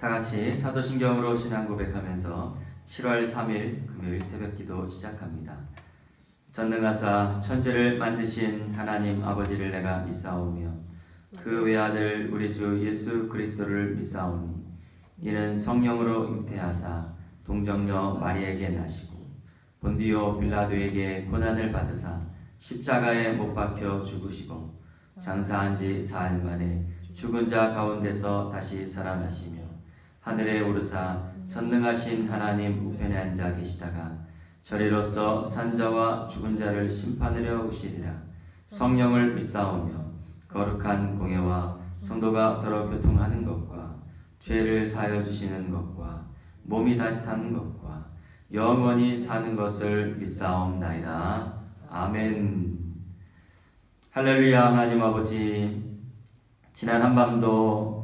다 같이 사도신경으로 신앙 고백하면서 7월 3일 금요일 새벽기도 시작합니다. 전능하사 천지를 만드신 하나님 아버지를 내가 믿사오며 그 외아들 우리 주 예수 그리스도를 믿사오니 이는 성령으로 잉태하사 동정녀 마리에게 나시고 본디오 빌라도에게 고난을 받으사 십자가에 못 박혀 죽으시고 장사한 지 사흘 만에 죽은 자 가운데서 다시 살아나시며 하늘에 오르사 전능하신 하나님 우편에 앉아 계시다가 저리로서 산자와 죽은 자를 심판하려 오시리라. 성령을 믿사오며 거룩한 공예와 성도가 서로 교통하는 것과 죄를 사하여 주시는 것과 몸이 다시 사는 것과 영원히 사는 것을 믿사옵나이다. 아멘. 할렐루야. 하나님 아버지, 지난 한밤도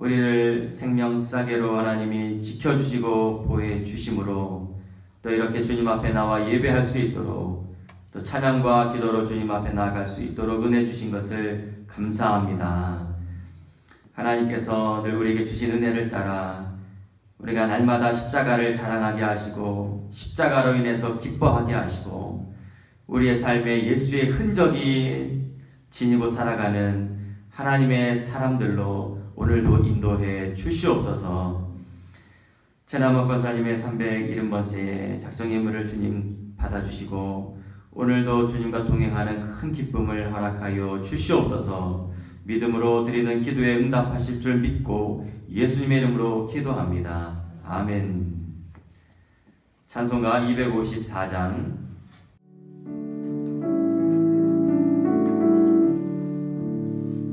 우리를 생명싸개로 하나님이 지켜주시고 보호해주심으로 또 이렇게 주님 앞에 나와 예배할 수 있도록 또 찬양과 기도로 주님 앞에 나아갈 수 있도록 은혜 주신 것을 감사합니다. 하나님께서 늘 우리에게 주신 은혜를 따라 우리가 날마다 십자가를 자랑하게 하시고 십자가로 인해서 기뻐하게 하시고 우리의 삶에 예수의 흔적이 지니고 살아가는 하나님의 사람들로 오늘도 인도해 주시옵소서. 최남욱 권사님의 371번째 작정예물을 주님 받아주시고 오늘도 주님과 동행하는 큰 기쁨을 허락하여 주시옵소서. 믿음으로 드리는 기도에 응답하실 줄 믿고 예수님의 이름으로 기도합니다. 아멘. 찬송가 254장.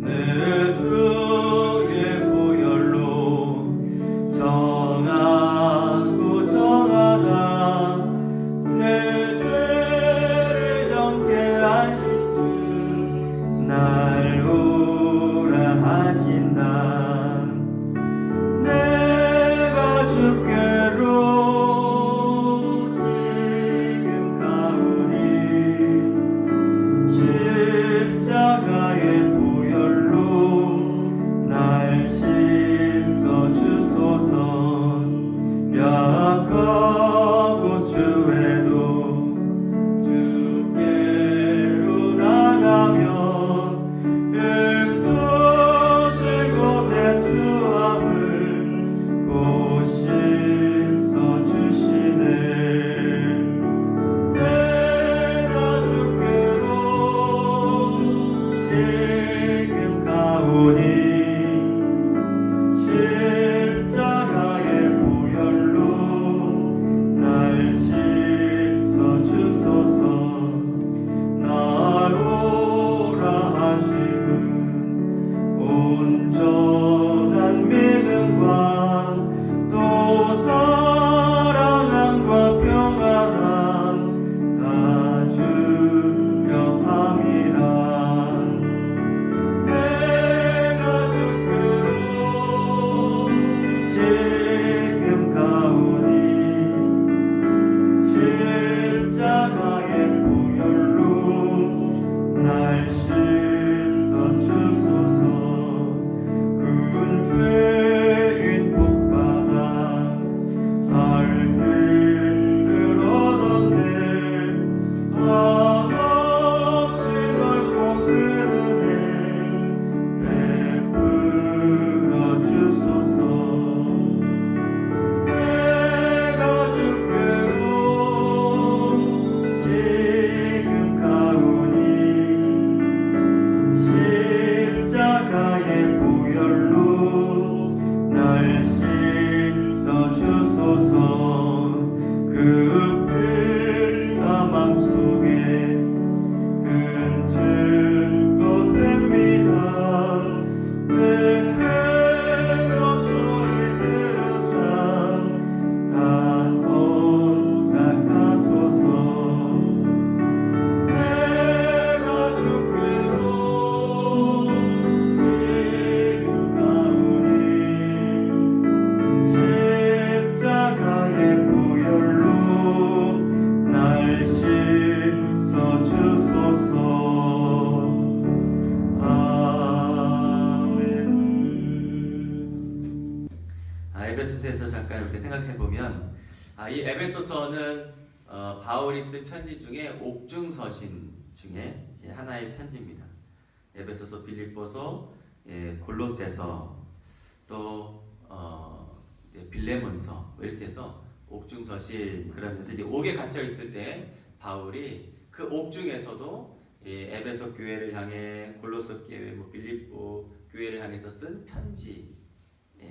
내 주의 보혈로 정하고 정하다 내 죄를 정케 하신 주 날 오라 하신다. 내가 주께로 지금 가오니 십자가의 날 씻어 주소서. 약하고 주에도 주께로 나가면 은 주시고 곳에서 잠깐 이렇게 생각해 보면 이 에베소서는 바울이 쓴 편지 중에 옥중서신 중에 이제 하나의 편지입니다. 에베소서, 빌립보서, 골로새서, 또 빌레몬서 이렇게 해서 옥중서신, 그러면서 이제 옥에 갇혀 있을 때 바울이 그 옥중에서도 에베소 교회를 향해, 골로새 교회, 빌립보 교회를 향해서 쓴 편지,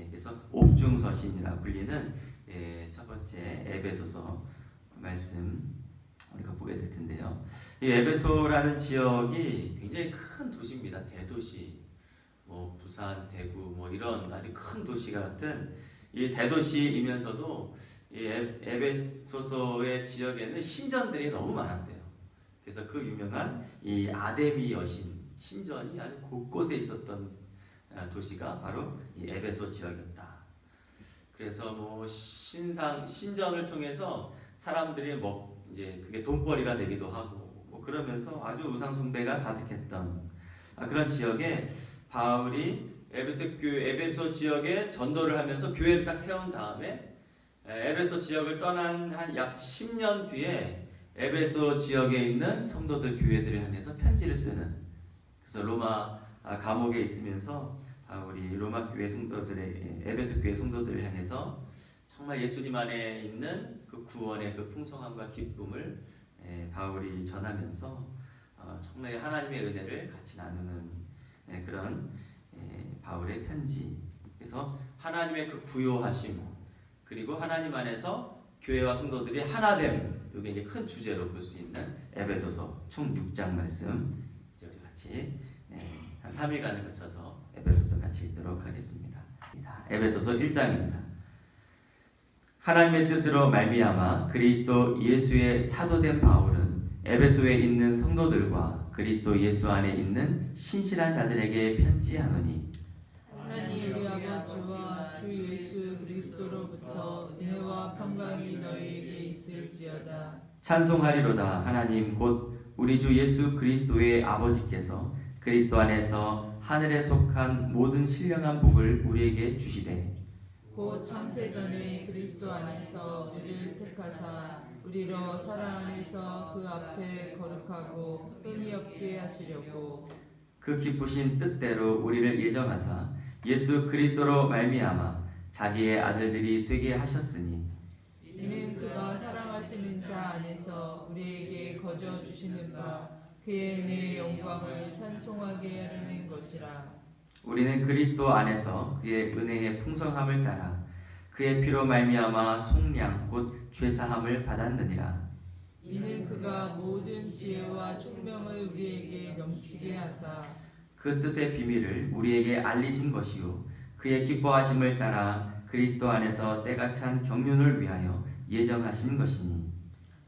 그래서 옥중서신이라 불리는 첫 번째 에베소서 말씀 우리가 보게 될 텐데요. 이 에베소라는 지역이 굉장히 큰 도시입니다. 대도시, 부산, 대구, 이런 아주 큰 도시 같은 이 대도시이면서도 이 에베소서의 지역에는 신전들이 너무 많았대요. 그래서 그 유명한 이 아데미 여신 신전이 아주 곳곳에 있었던 도시가 바로 이 에베소 지역이었다. 그래서 신전을 통해서 사람들이 이제 그게 돈벌이가 되기도 하고 그러면서 아주 우상 숭배가 가득했던 그런 지역에 바울이 에베소 지역에 전도를 하면서 교회를 딱 세운 다음에 에베소 지역을 떠난 한 약 10년 뒤에 에베소 지역에 있는 성도들 교회들을 향해서 편지를 쓰는, 그래서 로마 감옥에 있으면서 바울이 로마 교회 성도들의, 에베소 교회 성도들을 향해서 정말 예수님 안에 있는 그 구원의 그 풍성함과 기쁨을 바울이 전하면서 정말 하나님의 은혜를 같이 나누는 그런 바울의 편지. 그래서 하나님의 그 부요하심, 그리고 하나님 안에서 교회와 성도들이 하나됨, 이게 이제 큰 주제로 볼 수 있는 에베소서 총 6장 말씀 이제 우리 같이 한 3일간을 거쳐서 에베소서 같이 읽도록 하겠습니다. 에베소서 1장입니다. 하나님의 뜻으로 말미암아 그리스도 예수의 사도된 바울은 에베소에 있는 성도들과 그리스도 예수 안에 있는 신실한 자들에게 편지하노니, 하나님 우리 아버지와 주 예수 그리스도로부터 은혜와 평강이 너희에게 있을지어다. 찬송하리로다. 하나님 곧 우리 주 예수 그리스도의 아버지께서 그리스도 안에서 하늘에 속한 모든 신령한 복을 우리에게 주시되, 곧 창세전에 그리스도 안에서 우리를 택하사 우리로 사랑 안에서 그 앞에 거룩하고 흠이 없게 하시려고 그 기쁘신 뜻대로 우리를 예정하사 예수 그리스도로 말미암아 자기의 아들들이 되게 하셨으니, 이는 그가 사랑하시는 자 안에서 우리에게 거저 주시는 바 그의 은혜의 영광을 찬송하게 하려는 것이라. 우리는 그리스도 안에서 그의 은혜의 풍성함을 따라 그의 피로 말미암아 속량 곧 죄사함을 받았느니라. 이는 그가 모든 지혜와 총명을 우리에게 넘치게 하사 그 뜻의 비밀을 우리에게 알리신 것이요 그의 기뻐하심을 따라 그리스도 안에서 때가 찬 경륜을 위하여 예정하신 것이니,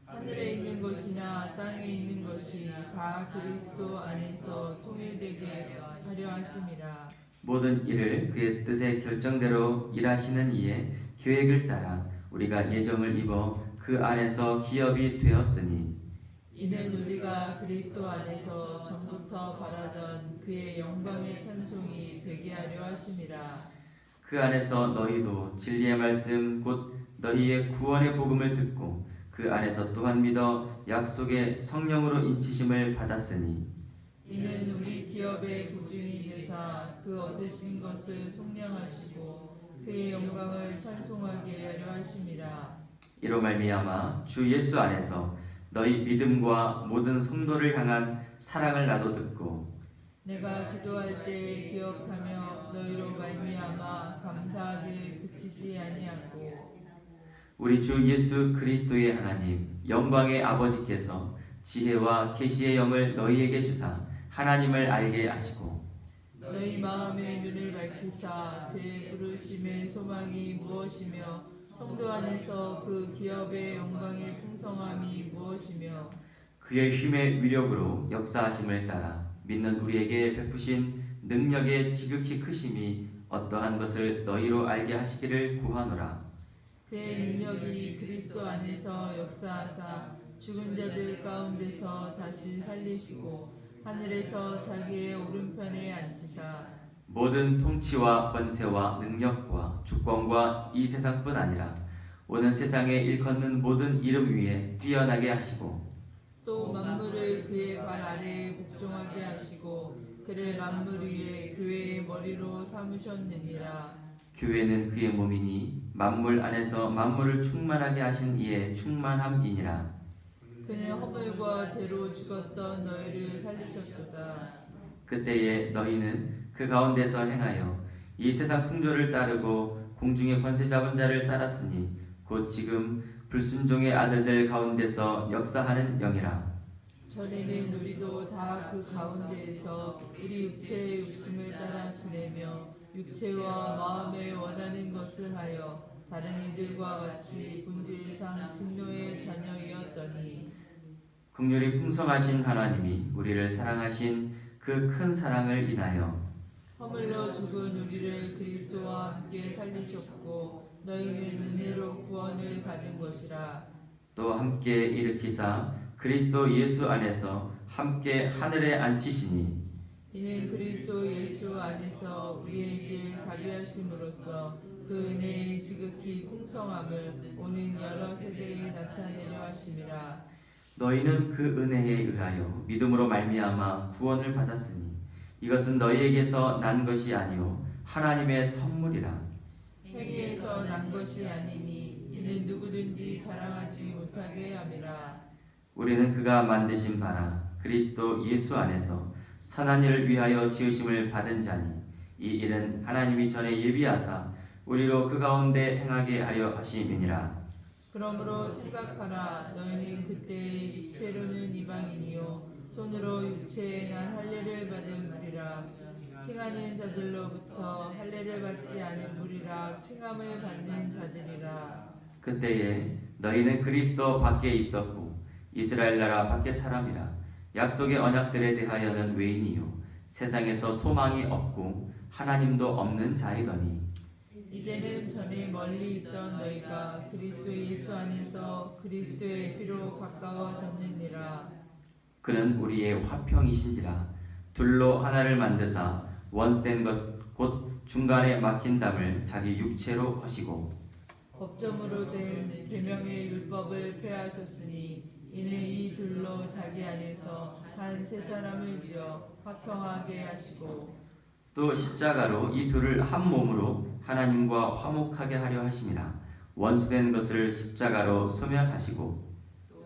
하늘에 있는 것이나 땅에 있는 것이 다 그리스도 안에서 통일되게 하려 하심이라. 모든 일을 그의 뜻의 결정대로 일하시는 이의 계획을 따라 우리가 예정을 입어 그 안에서 기업이 되었으니, 이는 우리가 그리스도 안에서 전부터 바라던 그의 영광의 찬송이 되게 하려 하심이라. 그 안에서 너희도 진리의 말씀 곧 너희의 구원의 복음을 듣고 그 안에서 또한 믿어 약속의 성령으로 인치심을 받았으니, 이는 우리 기업의 보증이 되사 그 얻으신 것을 속량하시고 그의 영광을 찬송하게 하려 하심이라. 이로 말미암아 주 예수 안에서 너희 믿음과 모든 성도를 향한 사랑을 나도 듣고, 내가 기도할 때 기억하며 너희로 말미암아 감사하기를 그치지 아니하고, 우리 주 예수 그리스도의 하나님 영광의 아버지께서 지혜와 계시의 영을 너희에게 주사 하나님을 알게 하시고, 너희 마음의 눈을 밝히사 그의 부르심의 소망이 무엇이며 성도 안에서 그 기업의 영광의 풍성함이 무엇이며 그의 힘의 위력으로 역사하심을 따라 믿는 우리에게 베푸신 능력의 지극히 크심이 어떠한 것을 너희로 알게 하시기를 구하노라. 그의 능력이 그리스도 안에서 역사하사 죽은 자들 가운데서 다시 살리시고 하늘에서 자기의 오른편에 앉히사 모든 통치와 권세와 능력과 주권과 이 세상뿐 아니라 오는 세상에 일컫는 모든 이름 위에 뛰어나게 하시고 또 만물을 그의 발 아래에 복종하게 하시고 그를 만물 위에 교회의 머리로 삼으셨느니라. 교회는 그의 몸이니 만물 안에서 만물을 충만하게 하신 이의 충만함이니라. 그는 허물과 죄로 죽었던 너희를 살리셨도다. 그때에 너희는 그 가운데서 행하여 이 세상 풍조를 따르고 공중의 권세 잡은 자를 따랐으니 곧 지금 불순종의 아들들 가운데서 역사하는 영이라. 전에는 우리도 다 그 가운데에서 우리 육체의 욕심을 따라 지내며 육체와 마음에 원하는 것을 하여 다른 이들과 같이 본질상 진노의 자녀이었더니 긍휼이 풍성하신 하나님이 우리를 사랑하신 그 큰 사랑을 인하여 허물로 죽은 우리를 그리스도와 함께 살리셨고 너희는 은혜로 구원을 받은 것이라. 또 함께 일으키사 그리스도 예수 안에서 함께 하늘에 앉히시니 이는 그리스도 예수 안에서 우리에게 자비하심으로써 그 은혜의 지극히 풍성함을 오는 여러 세대에 나타내려 하심이라. 너희는 그 은혜에 의하여 믿음으로 말미암아 구원을 받았으니 이것은 너희에게서 난 것이 아니요 하나님의 선물이라. 행위에서 난 것이 아니니 이는 누구든지 자랑하지 못하게 함이라. 우리는 그가 만드신 바라 그리스도 예수 안에서 선한 일을 위하여 지으심을 받은 자니 이 일은 하나님이 전에 예비하사 우리로 그 가운데 행하게 하려 하심이니라. 그러므로 생각하라. 너희는 그때 육체로는 이방인이요 손으로 육체에 난 할례를 받은 무리라. 칭하는 자들로부터 할례를 받지 않은 무리라. 칭함을 받는 자들이라. 그때에 너희는 그리스도 밖에 있었고 이스라엘 나라 밖의 사람이라. 약속의 언약들에 대하여는 외인이요 세상에서 소망이 없고 하나님도 없는 자이더니 이제는 전에 멀리 있던 너희가 그리스도 예수 안에서 그리스도의 피로 가까워졌느니라. 그는 우리의 화평이신지라. 둘로 하나를 만드사 원수된 것 곧 중간에 막힌 담을 자기 육체로 하시고 법정으로 된 계명의 율법을 폐하셨으니 이는 이 둘로 자기 안에서 한 세 사람을 지어 화평하게 하시고 또 십자가로 이 둘을 한 몸으로 하나님과 화목하게 하려 하심이라. 원수된 것을 십자가로 소멸하시고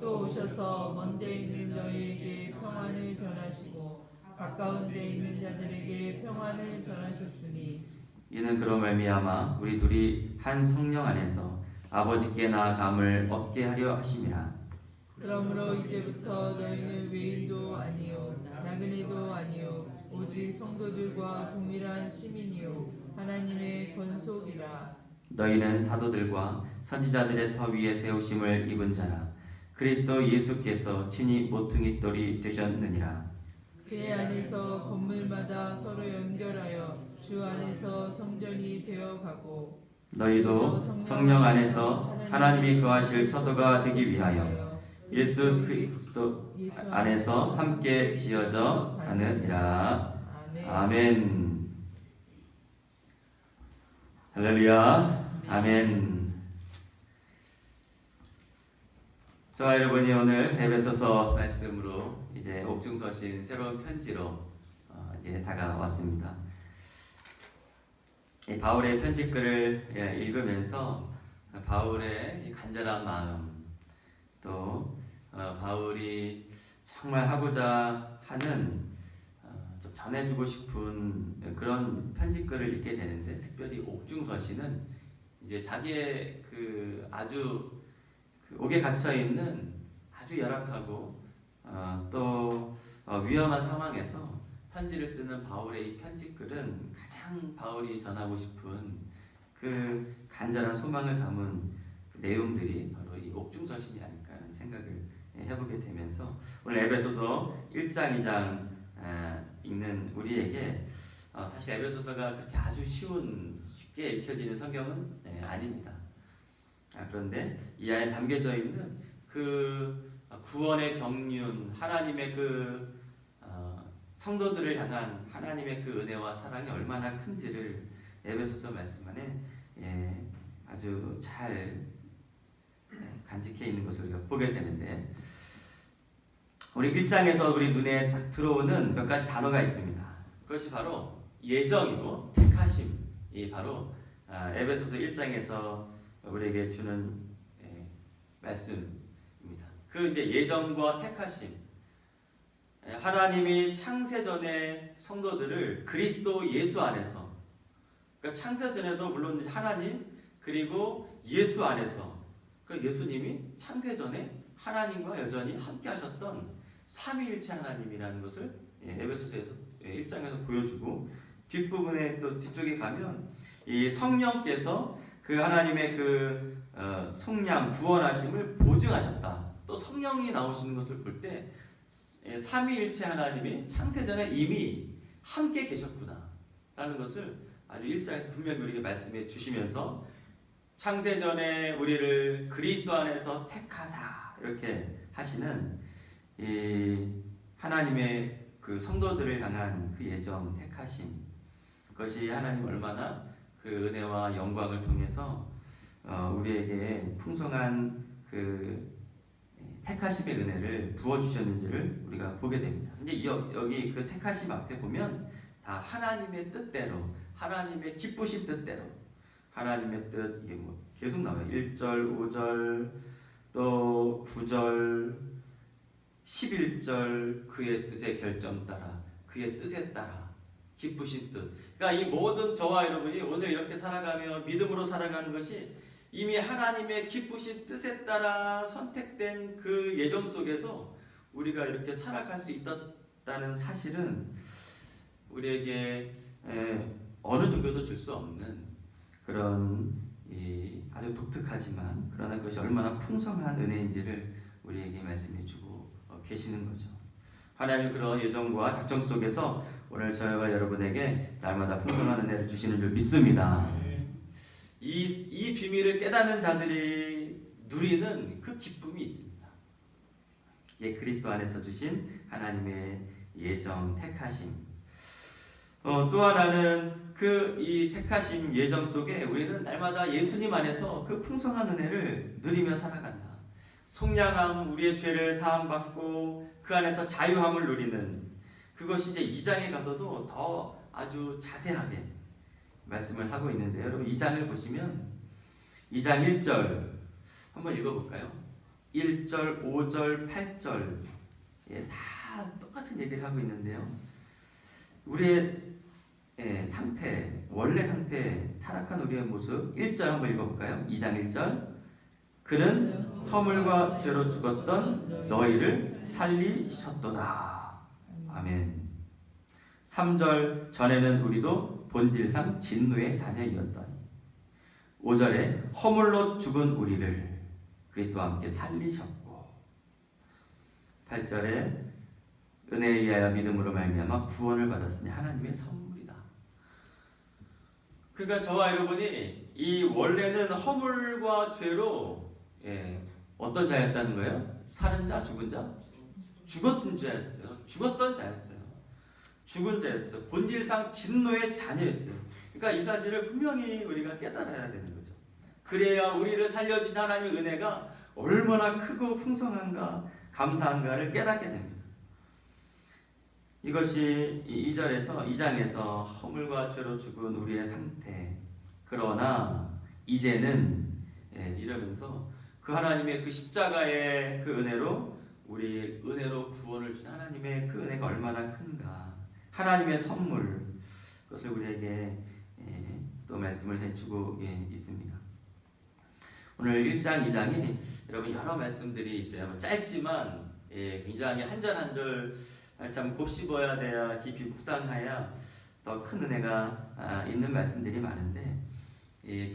또 오셔서 먼 데 있는 너희에게 평안을 전하시고 가까운 데 있는 자들에게 평안을 전하셨으니 이는 그로 말미암아 우리 둘이 한 성령 안에서 아버지께 나아감을 얻게 하려 하심이라. 그러므로 이제부터 너희는 외인도 아니요 나그네도 아니요 오직 성도들과 동일한 시민이요 하나님의 권속이라. 너희는 사도들과 선지자들의 터 위에 세우심을 입은 자라. 그리스도 예수께서 친히 모퉁이 돌이 되셨느니라. 그의 안에서 건물마다 서로 연결하여 주 안에서 성전이 되어가고 너희도 성령 안에서 하나님이 거하실 처소가 되기 위하여 예수 그리스도 안에서 함께 지어져 가느니라. 아멘. 할렐루야. 아멘. 저와 여러분이 오늘 에베소서 말씀으로 이제 옥중서신 새로운 편지로 이제 다가왔습니다. 이 바울의 편지글을 읽으면서 바울의 간절한 마음, 또 바울이 정말 하고자 하는 좀 전해주고 싶은 그런 편지글을 읽게 되는데, 특별히 옥중서신은 이제 자기의 그 아주 그 옥에 갇혀 있는 아주 열악하고 또 위험한 상황에서 편지를 쓰는 바울의 이 편지글은 가장 바울이 전하고 싶은 그 간절한 소망을 담은 그 내용들이 바로 이 옥중서신이 아닐까 하는 생각을 해보게 되면서 오늘 에베소서 1장, 2장 읽는 우리에게 사실 에베소서가 그렇게 아주 쉽게 읽혀지는 성경은 아닙니다. 그런데 이 안에 담겨져 있는 그 구원의 경륜, 하나님의 그 성도들을 향한 하나님의 그 은혜와 사랑이 얼마나 큰지를 에베소서 말씀 안에 아주 잘 간직해 있는 것을 우리가 보게 되는데, 우리 1장에서 우리 눈에 딱 들어오는 몇 가지 단어가 있습니다. 그것이 바로 예정이고 택하심이 바로 에베소서 1장에서 우리에게 주는 말씀입니다. 그 이제 예정과 택하심, 하나님이 창세전에 성도들을 그리스도 예수 안에서, 그러니까 창세전에도 물론 하나님 그리고 예수 안에서, 그러니까 예수님이 창세전에 하나님과 여전히 함께 하셨던 삼위일체 하나님이라는 것을 에베소서에서 1장에서 보여주고, 뒷부분에 또 뒤쪽에 가면 이 성령께서 그 하나님의 그 속량 구원하심을 보증하셨다. 또 성령이 나오시는 것을 볼 때 삼위일체 하나님이 창세전에 이미 함께 계셨구나 라는 것을 아주 1장에서 분명히 우리에게 말씀해 주시면서, 창세전에 우리를 그리스도 안에서 택하사 이렇게 하시는 이 하나님의 그 성도들을 향한 그 예정 택하심, 그것이 하나님 얼마나 그 은혜와 영광을 통해서 우리에게 풍성한 그 택하심의 은혜를 부어주셨는지를 우리가 보게 됩니다. 근데 여기 그 택하심 앞에 보면 다 하나님의 뜻대로, 하나님의 기쁘신 뜻대로, 하나님의 뜻, 이게 뭐 계속 나와요. 1절, 5절, 또 9절, 11절, 그의 뜻의 결정 따라, 그의 뜻에 따라, 기쁘신 뜻. 그러니까 이 모든 저와 여러분이 오늘 이렇게 살아가며 믿음으로 살아가는 것이 이미 하나님의 기쁘신 뜻에 따라 선택된 그 예정 속에서 우리가 이렇게 살아갈 수 있다는 사실은 우리에게 어느 정도도 줄 수 없는 그런 아주 독특하지만 그러나 그것이 얼마나 풍성한 은혜인지를 우리에게 말씀해 주고 계시는 거죠. 하나님 그런 예정과 작정 속에서 오늘 저와 여러분에게 날마다 풍성한 은혜를 주시는 줄 믿습니다. 이 비밀을 깨닫는 자들이 누리는 그 기쁨이 있습니다. 그리스도 안에서 주신 하나님의 예정 택하심. 또 하나는 이 택하심 예정 속에 우리는 날마다 예수님 안에서 그 풍성한 은혜를 누리며 살아간다. 속량함, 우리의 죄를 사함받고 그 안에서 자유함을 누리는, 그것이 이제 2장에 가서도 더 아주 자세하게 말씀을 하고 있는데요. 여러분 2장을 보시면 2장 1절 한번 읽어볼까요? 1절, 5절, 8절 다 똑같은 얘기를 하고 있는데요. 우리의 상태, 원래 상태, 타락한 우리의 모습 1절 한번 읽어볼까요? 2장 1절 그는 허물과 죄로 죽었던 너희를 살리셨도다. 아멘. 3절 전에는 우리도 본질상 진노의 자녀이었더니 5절에 허물로 죽은 우리를 그리스도와 함께 살리셨고 8절에 은혜에 의하여 믿음으로 말미암아 구원을 받았으니 하나님의 선물이다. 그러니까 저와 여러분이 이 원래는 허물과 죄로 어떤 자였다는 거예요? 사는 자, 죽은 자? 죽었던 자였어요. 죽었던 자였어요. 죽은 자였어요. 본질상 진노의 자녀였어요. 그러니까 이 사실을 분명히 우리가 깨달아야 되는 거죠. 그래야 우리를 살려주신 하나님의 은혜가 얼마나 크고 풍성한가, 감사한가를 깨닫게 됩니다. 이것이 2장에서 허물과 죄로 죽은 우리의 상태, 그러나 이제는 이러면서 그 하나님의 그 십자가의 그 은혜로 우리 은혜로 구원을 준 하나님의 그 은혜가 얼마나 큰가, 하나님의 선물, 그것을 우리에게 또 말씀을 해주고 있습니다. 오늘 1장, 2장이 여러분 여러 말씀들이 있어요. 짧지만 굉장히 한 절 한 절 참 곱씹어야 돼야, 깊이 묵상해야 더 큰 은혜가 있는 말씀들이 많은데,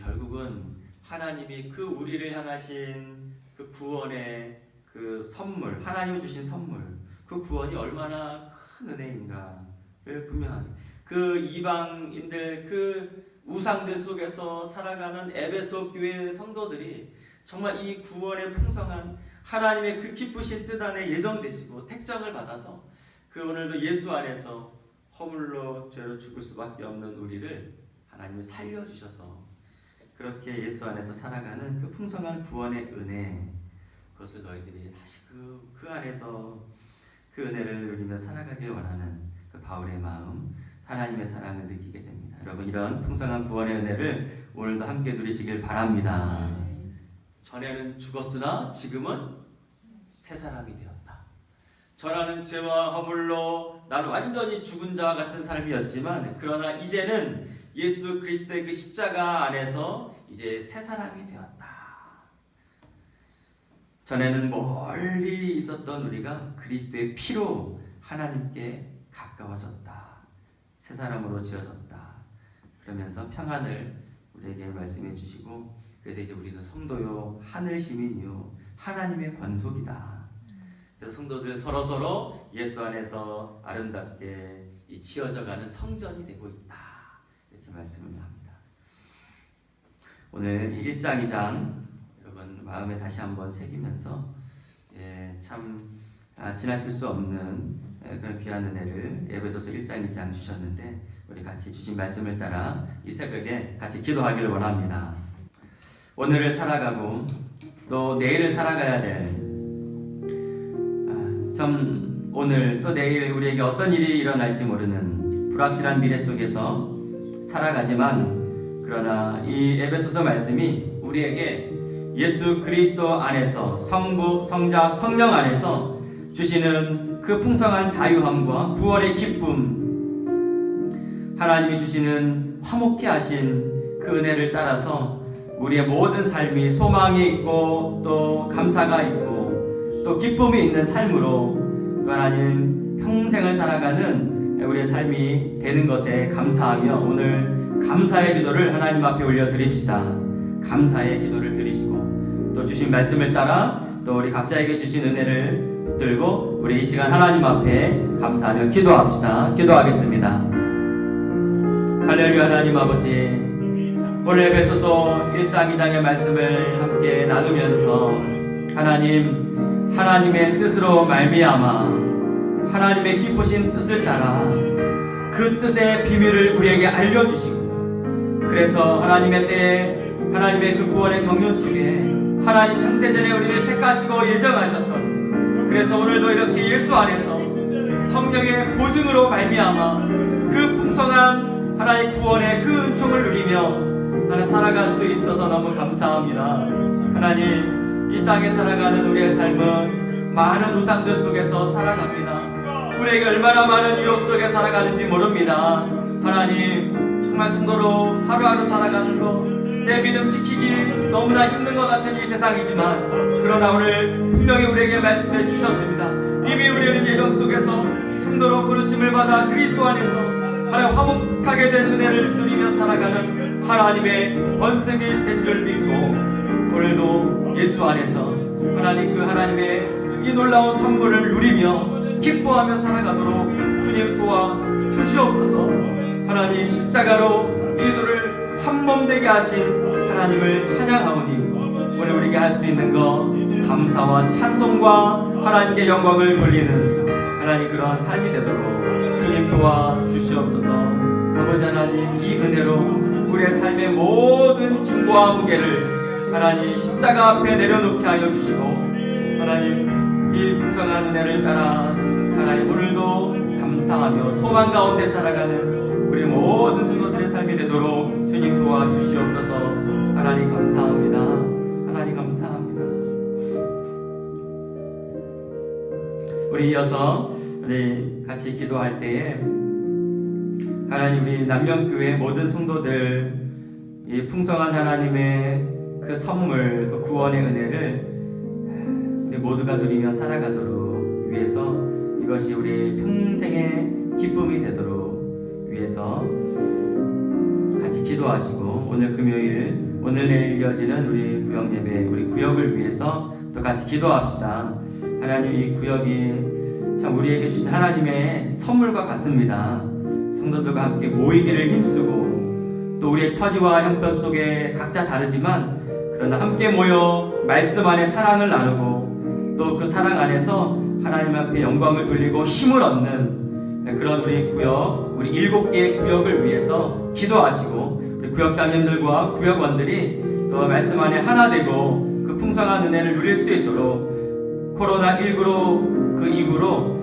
결국은 하나님이 그 우리를 향하신 그 구원의 그 선물, 하나님이 주신 선물, 그 구원이 얼마나 큰 은혜인가를 분명하게, 그 이방인들, 그 우상들 속에서 살아가는 에베소 교회 성도들이 정말 이 구원의 풍성한 하나님의 그 기쁘신 뜻 안에 예정되시고 택정을 받아서 그 오늘도 예수 안에서 허물로 죄로 죽을 수밖에 없는 우리를 하나님이 살려주셔서 그렇게 예수 안에서 살아가는 그 풍성한 구원의 은혜, 그것을 너희들이 다시 그 안에서 그 은혜를 누리며 살아가길 원하는 그 바울의 마음, 하나님의 사랑을 느끼게 됩니다. 여러분, 이런 풍성한 구원의 은혜를 오늘도 함께 누리시길 바랍니다. 전에는 죽었으나 지금은 새 사람이 되었다. 전에는 죄와 허물로 나는 완전히 죽은 자와 같은 삶이었지만, 그러나 이제는 예수 그리스도의 그 십자가 안에서 이제 새 사람이 되었다. 전에는 멀리 있었던 우리가 그리스도의 피로 하나님께 가까워졌다. 새 사람으로 지어졌다. 그러면서 평안을 우리에게 말씀해 주시고, 그래서 이제 우리는 성도요 하늘 시민이요 하나님의 권속이다. 그래서 성도들 서로 예수 안에서 아름답게 지어져가는 성전이 되고 있다. 이렇게 말씀을 합니다. 오늘 1장 2장 여러분 마음에 다시 한번 새기면서 참 지나칠 수 없는 그런 귀한 은혜를 에베소서 1장 2장 주셨는데, 우리 같이 주신 말씀을 따라 이 새벽에 같이 기도하기를 원합니다. 오늘을 살아가고 또 내일을 살아가야 될 참 오늘 또 내일 우리에게 어떤 일이 일어날지 모르는 불확실한 미래 속에서 살아가지만, 그러나 이 에베소서 말씀이 우리에게 예수 그리스도 안에서 성부, 성자, 성령 안에서 주시는 그 풍성한 자유함과 구원의 기쁨, 하나님이 주시는 화목케 하신 그 은혜를 따라서 우리의 모든 삶이 소망이 있고 또 감사가 있고 또 기쁨이 있는 삶으로 또 하나님 평생을 살아가는 우리의 삶이 되는 것에 감사하며 오늘 감사의 기도를 하나님 앞에 올려드립시다. 감사의 기도를 드리시고 또 주신 말씀을 따라 또 우리 각자에게 주신 은혜를 붙들고 우리 이 시간 하나님 앞에 감사하며 기도합시다. 기도하겠습니다. 할렐루야. 하나님 아버지, 오늘 에베소서 1장 2장의 말씀을 함께 나누면서 하나님의 뜻으로 말미암아 하나님의 기쁘신 뜻을 따라 그 뜻의 비밀을 우리에게 알려주시고, 그래서 하나님의 때에 하나님의 그 구원의 경륜 속에 하나님 창세전에 우리를 택하시고 예정하셨던, 그래서 오늘도 이렇게 예수 안에서 성령의 보증으로 말미암아 그 풍성한 하나님 구원의 그 은총을 누리며 하나 살아갈 수 있어서 너무 감사합니다. 하나님, 이 땅에 살아가는 우리의 삶은 많은 우상들 속에서 살아갑니다. 우리에게 얼마나 많은 유혹 속에 살아가는지 모릅니다. 하나님, 정말 성도로 하루하루 살아가는 것, 내 믿음 지키기 너무나 힘든 것 같은 이 세상이지만, 그러나 오늘 분명히 우리에게 말씀해 주셨습니다. 이미 우리는 예정 속에서 성도로 부르심을 받아 그리스도 안에서 하나님 화목하게 된 은혜를 누리며 살아가는 하나님의 권색이 된 줄 믿고, 오늘도 예수 안에서 하나님 그 하나님의 이 놀라운 선물을 누리며 기뻐하며 살아가도록 주님 도와 주시옵소서. 하나님, 십자가로 이들을 한 몸 되게 하신 하나님을 찬양하오니 오늘 우리에게 할 수 있는 것 감사와 찬송과 하나님께 영광을 돌리는 하나님 그러한 삶이 되도록 주님 도와 주시옵소서. 아버지 하나님, 이 은혜로 우리의 삶의 모든 짐과 무게를 하나님 십자가 앞에 내려놓게 하여 주시고, 하나님 이 풍성한 은혜를 따라 하나님 오늘도 감사하며 소망 가운데 살아가는 우리 모든 성도들의 삶이 되도록 주님 도와주시옵소서. 하나님 감사합니다. 하나님 감사합니다. 우리 이어서 우리 같이 기도할 때에 하나님, 우리 남명교회 모든 성도들 이 풍성한 하나님의 그 선물, 그 구원의 은혜를 우리 모두가 누리며 살아가도록 위해서, 이것이 우리 평생의 기쁨이 되도록 위해서 같이 기도하시고, 오늘 금요일, 오늘 내일 이어지는 우리 구역 예배, 우리 구역을 위해서 또 같이 기도합시다. 하나님, 이 구역이 참 우리에게 주신 하나님의 선물과 같습니다. 성도들과 함께 모이기를 힘쓰고, 또 우리의 처지와 형편 속에 각자 다르지만 그러나 함께 모여 말씀 안에 사랑을 나누고, 또 그 사랑 안에서 하나님 앞에 영광을 돌리고 힘을 얻는 그런 우리 구역, 우리 7개의 구역을 위해서 기도하시고 우리 구역장님들과 구역원들이 또 말씀 안에 하나 되고 그 풍성한 은혜를 누릴 수 있도록 코로나19로 그 이후로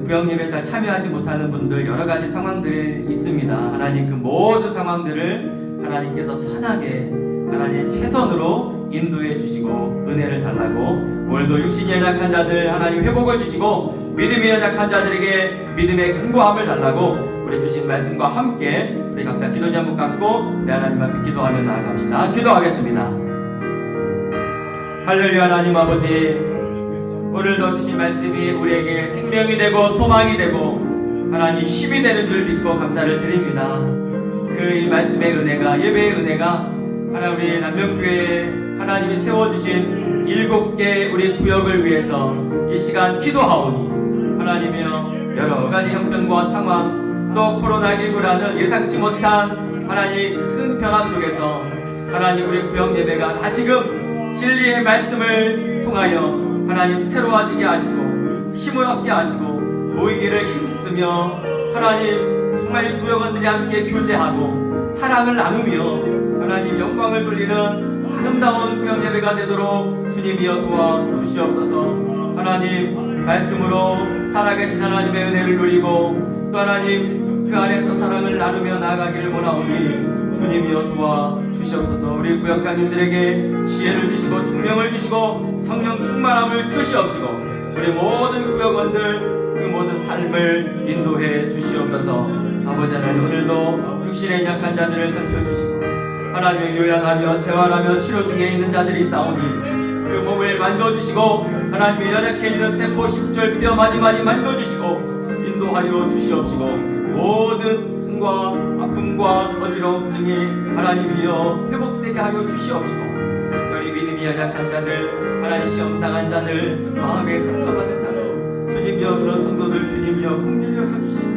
구역 예배에 잘 참여하지 못하는 분들 여러 가지 상황들이 있습니다. 하나님 그 모든 상황들을 하나님께서 선하게 하나님 최선으로 인도해 주시고 은혜를 달라고 오늘도 육신이 연약한 자들 하나님 회복을 주시고 믿음이 연약한 자들에게 믿음의 견고함을 달라고 우리 주신 말씀과 함께 우리 각자 기도 제목 갖고 우리 하나님 앞에 기도하며 나아갑시다. 기도하겠습니다. 할렐루야. 하나님 아버지, 오늘도 주신 말씀이 우리에게 생명이 되고 소망이 되고 하나님 힘이 되는 줄 믿고 감사를 드립니다. 그 이 말씀의 은혜가, 예배의 은혜가 하나님 우리 남명교회에 하나님이 세워주신 7개 우리 구역을 위해서 이 시간 기도하오니 하나님이여 여러 가지 형편과 상황 또 코로나19라는 예상치 못한 하나님 큰 변화 속에서 하나님 우리 구역 예배가 다시금 진리의 말씀을 통하여 하나님 새로워지게 하시고 힘을 얻게 하시고 모이기를 힘쓰며 하나님 정말 이 구역원들이 함께 교제하고 사랑을 나누며 하나님 영광을 돌리는 아름다운 구역 예배가 되도록 주님이여 도와주시옵소서. 하나님 말씀으로 살아계신 하나님의 은혜를 누리고 또 하나님 그 안에서 사랑을 나누며 나아가기를 원하오니 주님이여 도와주시옵소서. 우리 구역장님들에게 지혜를 주시고 총명을 주시고 성령 충만함을 주시옵시고 우리 모든 구역원들 그 모든 삶을 인도해 주시옵소서. 아버지 하나님 오늘도 육신의 약한 자들을 살펴주시고 하나님의 요양하며 재활하며 치료 중에 있는 자들이 있사오니 그 몸을 만져주시고 하나님의 연약해 있는 세포 십절 뼈 마디마디 만져주시고 인도하여 주시옵시고 모든 통과 아픔과 어지러움증이 하나님이여 회복되게 하여 주시옵시고 우리 믿음이 연약한 자들 하나님 시험 당한 자들 마음에 상처받은 자들 주님이여 그런 성도들 주님이여 긍휼히 여겨주시고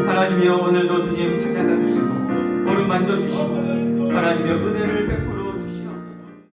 하나님이여 오늘도 주님 찾아가 주시고 어루만져 주시고 하나님의 은혜를 베풀어